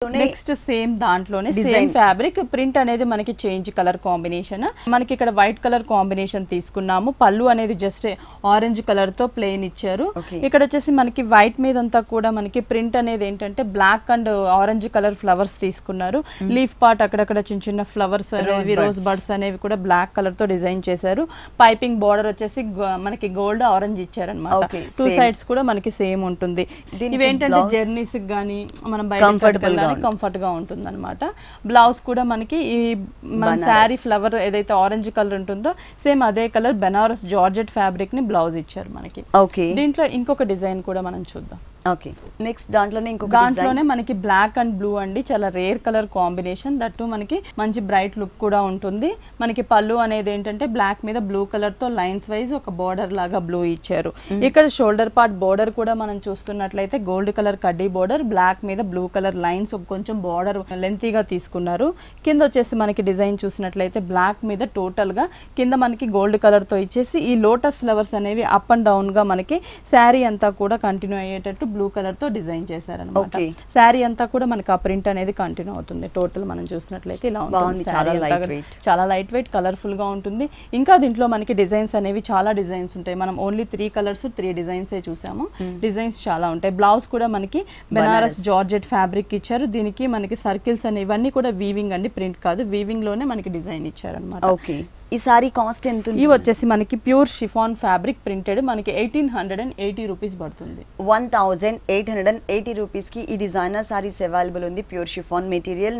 Next same దాంట్లోనే same fabric print అనేది మనకి చేంజ్ కలర్ కాంబినేషన్. మనకి ఇక్కడ వైట్ కలర్ కాంబినేషన్ తీసుకున్నాము. పళ్ళు అనేది జస్ట్ ఆరెంజ్ కలర్ తో ప్లెయిన్ ఇచ్చారు. ఇక్కడ వచ్చేసి మనకి వైట్ మీద అంతా కూడా మనకి ప్రింట్ అనేది ఏంటంటే black and orange colour flowers తీసుకున్నారు. లీఫ్ పార్ట్ అక్కడక్కడ చిన్న చిన్న ఫ్లవర్స్ అనేవి రోజ్ బర్డ్స్ అనేవి కూడా బ్లాక్ కలర్ తో డిజైన్ చేశారు. పైపింగ్ బార్డర్ వచ్చేసి మనకి గోల్డ్ ఆరెంజ్ ఇచ్చారనమాట. టూ సైడ్స్ కూడా మనకి సేమ్ ఉంటుంది. ఇవేంటంటే జర్నీస్ గానీ మనం బయట కంఫర్ట్ గా ఉంటుంది అనమాట. బ్లౌజ్ కూడా మనకి ఈ మన శారీ ఫ్లవర్ ఏదైతే ఆరెంజ్ కలర్ ఉంటుందో సేమ్ అదే కలర్ బెనారస్ జార్జెట్ ఫ్యాబ్రిక్ ని బ్లౌజ్ ఇచ్చారు మనకి. దీంట్లో ఇంకొక డిజైన్ కూడా మనం చూద్దాం. ఓకే, నెక్స్ట్ దాంట్లోనే మనకి బ్లాక్ అండ్ బ్లూ అండి, చాలా రేర్ కలర్ కాంబినేషన్. దట్టు మనకి మంచి బ్రైట్ లుక్ కూడా ఉంటుంది. మనకి పళ్ళు అనేది ఏంటంటే బ్లాక్ మీద బ్లూ కలర్ తో లైన్స్ వైజ్ ఒక బోర్డర్ లాగా బ్లూ ఇచ్చారు. ఇక్కడ షోల్డర్ పార్ట్ బోర్డర్ కూడా మనం చూస్తున్నట్లయితే గోల్డ్ కలర్ కడ్డీ బోర్డర్, బ్లాక్ మీద బ్లూ కలర్ లైన్స్ కొంచెం బోర్డర్ లెంతీగా తీసుకున్నారు. కింద వచ్చేసి మనకి డిజైన్ చూసినట్లయితే బ్లాక్ మీద టోటల్ గా కింద మనకి గోల్డ్ కలర్ తో ఇచ్చేసి ఈ లోటస్ ఫ్లవర్స్ అనేవి అప్ అండ్ డౌన్ గా మనకి శారీ అంతా కూడా కంటిన్యూ అయ్యేటట్టు బ్లూ కలర్ తో డిజైన్ చేశారన్నమాట. శారీ అంతా కూడా మనకి ఆ ప్రింట్ అనేది కంటిన్యూ అవుతుంది. టోటల్ మనం చూసినట్లయితే ఇలా ఉంటుంది. చాలా లైట్ వెయిట్ కలర్ఫుల్ గా ఉంటుంది. ఇంకా దీంట్లో మనకి డిజైన్స్ అనేవి చాలా డిజైన్స్ ఉంటాయి. మనం ఓన్లీ 3 కలర్స్ 3 డిజైన్స్ చూసాము. డిజైన్స్ చాలా ఉంటాయి. బ్లౌజ్ కూడా మనకి బెనారస్ జార్జెట్ ఫ్యాబ్రిక్ ఇచ్చారు. దీనికి మనకి సర్కిల్స్ అనేవి ఇవన్నీ కూడా వీవింగ్ అండి, ప్రింట్ కాదు. వీవింగ్ లోనే మనకి డిజైన్ ఇచ్చారన్నమాట. ఈ సారీ కాస్ట్ ఎంత? ఇవి వచ్చేసి మనకి ప్యూర్ షిఫాన్ ఫ్యాబ్రిక్ ప్రింటెడ్ మనకి 1880 రూపీస్ పడుతుంది. 1880 రూపీస్ కి ఈ డిజైనర్ సారీస్ అవైలబుల్ ఉంది. Pure chiffon material.